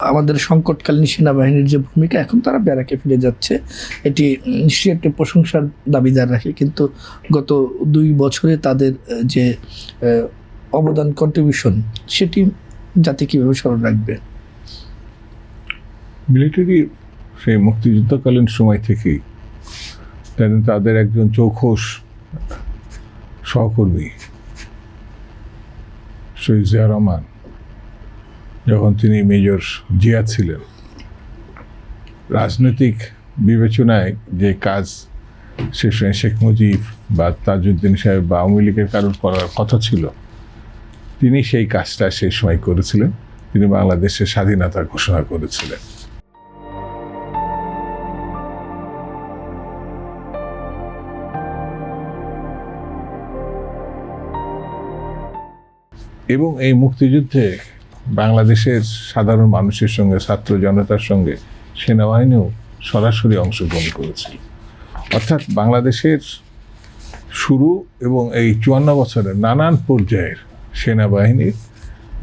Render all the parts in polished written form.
আমাদের সংকটকালীন সেনাবাহিনীর যে ভূমিকা, এখন তারা ব্যারাকে ফিরে যাচ্ছে, এটি নিশ্চয়ই একটি প্রশংসার দাবিদার রাখে। কিন্তু গত 2 বছরে তাদের যে অবদান, কন্ট্রিবিউশন, সেটি জাতি কীভাবে স্মরণ রাখবে? মিলিটারি সেই মুক্তিযুদ্ধকালীন সময় থেকেই তাদের একজন চৌখস সহকর্মী শহীদ জিয়া রহমান, যখন তিনি মেজর জিয়া ছিলেন, রাজনৈতিক বিবেচনায় যে কাজ সে সময় শেখ মুজিব বা তাজউদ্দিন সাহেব বা আওয়ামী লীগের কারোর করার কথা ছিল, তিনি সেই কাজটা সেই সময় করেছিলেন। তিনি বাংলাদেশের স্বাধীনতা ঘোষণা করেছিলেন। এবং এই মুক্তিযুদ্ধে বাংলাদেশের সাধারণ মানুষের সঙ্গে, ছাত্র জনতার সঙ্গে সেনাবাহিনীও সরাসরি অংশগ্রহণ করেছিল। অর্থাৎ বাংলাদেশের শুরু এবং এই 54 বছরের নানান পর্যায়ের সেনাবাহিনীর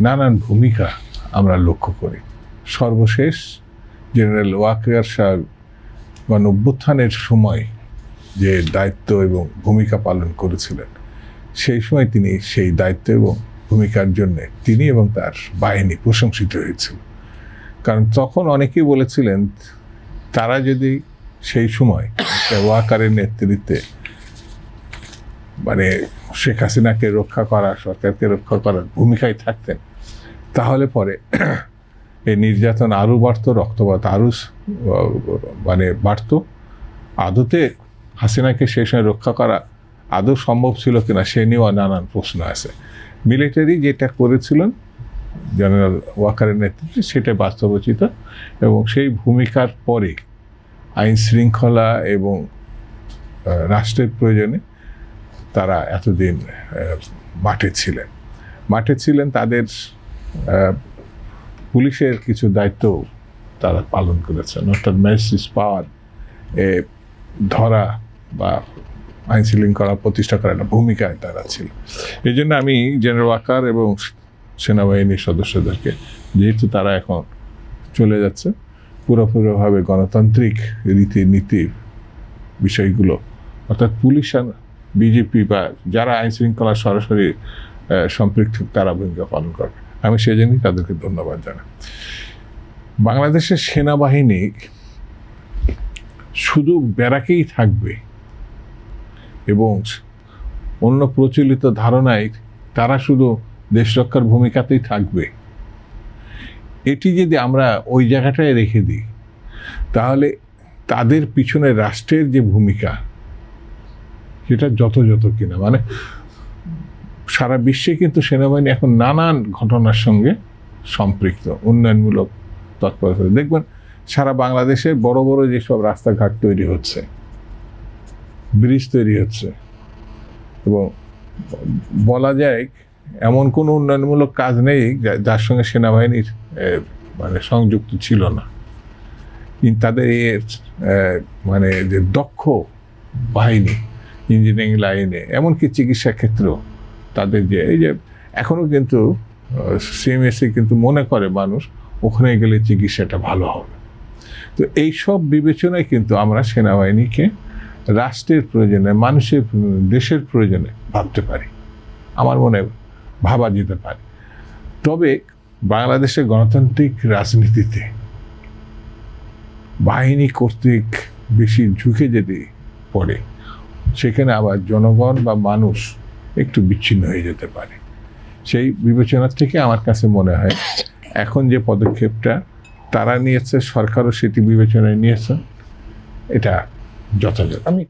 নানান ভূমিকা আমরা লক্ষ্য করি। সর্বশেষ জেনারেল ওয়াকার সাহেব গণ-অভ্যুত্থানের সময় যে দায়িত্ব এবং ভূমিকা পালন করেছিলেন, সেই সময় তিনি সেই দায়িত্ব এবং ভূমিকার জন্য তিনি এবং তার বাহিনী প্রশংসিত হয়েছিল। কারণ তখন অনেকেই বলেছিলেন, তারা যদি সেই সময় ওয়াকারের নেতৃত্বে মানে শেখ হাসিনাকে রক্ষা করা, সরকারকে রক্ষা করার ভূমিকায় থাকতেন, তাহলে পরে এই নির্যাতন আরও বাড়তো, রক্তপাত আরও বাড়তো। আদতে হাসিনাকে সেই সময় রক্ষা করা আদৌ সম্ভব ছিল কিনা সে নিয়েও নানান প্রশ্ন আছে। মিলিটারি যেটা করেছিলেন জেনারেল ওয়াকারের নেতৃত্বে, সেটা বাস্তবোচিত, এবং সেই ভূমিকার পরে আইন শৃঙ্খলা এবং রাষ্ট্রের প্রয়োজনে তারা এতদিন মাঠে ছিলেন। তাদের পুলিশের কিছু দায়িত্ব তারা পালন করেছেন, অর্থাৎ ম্যাজিস্ট্রেট পাওয়ার ধরা বা আইন শৃঙ্খলা প্রতিষ্ঠা করার ভূমিকায় তারা ছিল। এই জন্য আমি জেনারেল ওয়াকার এবং সেনাবাহিনীর সদস্যদেরকে, যেহেতু তারা এখন চলে যাচ্ছে, পুরোপুরিভাবে গণতান্ত্রিক রীতিনীতির বিষয়গুলো, অর্থাৎ পুলিশ, বিজেপি বা যারা আইন শৃঙ্খলা সরাসরি সম্পৃক্ত, তারা ভূমিকা পালন করবে, আমি সেজন্যই তাদেরকে ধন্যবাদ জানাই। বাংলাদেশের সেনাবাহিনী শুধু ব্যারাকেই থাকবে এবং অন্য প্রচলিত ধারণায় তারা শুধু দেশ রক্ষার ভূমিকাতেই থাকবে, এটি যদি আমরা ওই জায়গাটায় রেখে দিই, তাহলে তাদের পিছনে রাষ্ট্রের যে ভূমিকা, সেটা যত কিনা, মানে সারা বিশ্বে কিন্তু সেনাবাহিনী এখন নানান ঘটনার সঙ্গে সম্পৃক্ত, উন্নয়নমূলক তৎপরতা। দেখবেন সারা বাংলাদেশে বড় বড় যেসব রাস্তাঘাট তৈরি হচ্ছে, ব্রিজ তৈরি হচ্ছে, এবং বলা যায় এমন কোনো উন্নয়নমূলক কাজ নেই যার সঙ্গে সেনাবাহিনীর সংযুক্ত ছিল না। কিন্তু তাদের মানে যে দক্ষ বাহিনী, ইঞ্জিনিয়ারিং লাইনে, এমনকি চিকিৎসা ক্ষেত্রেও তাদের যে এই যে এখনও কিন্তু সিএমএসি কিন্তু মনে করে মানুষ ওখানে গেলে চিকিৎসাটা ভালো হবে। তো এইসব বিবেচনায় কিন্তু আমরা সেনাবাহিনীকে রাষ্ট্রের প্রয়োজনে, মানুষের দেশের প্রয়োজনে ভাবতে পারি, আমার মনে ভাবা যেতে পারে। তবে বাংলাদেশের গণতান্ত্রিক রাজনীতিতে বাহিনী কর্তৃক বেশি ঝুঁকে যেতে পড়ে, সেখানে আবার জনগণ বা মানুষ একটু বিচ্ছিন্ন হয়ে যেতে পারে। সেই বিবেচনার থেকে আমার কাছে মনে হয় এখন যে পদক্ষেপটা তারা নিয়েছে, সরকারও সেটি বিবেচনায় নিয়েছে, এটা যথাযথ।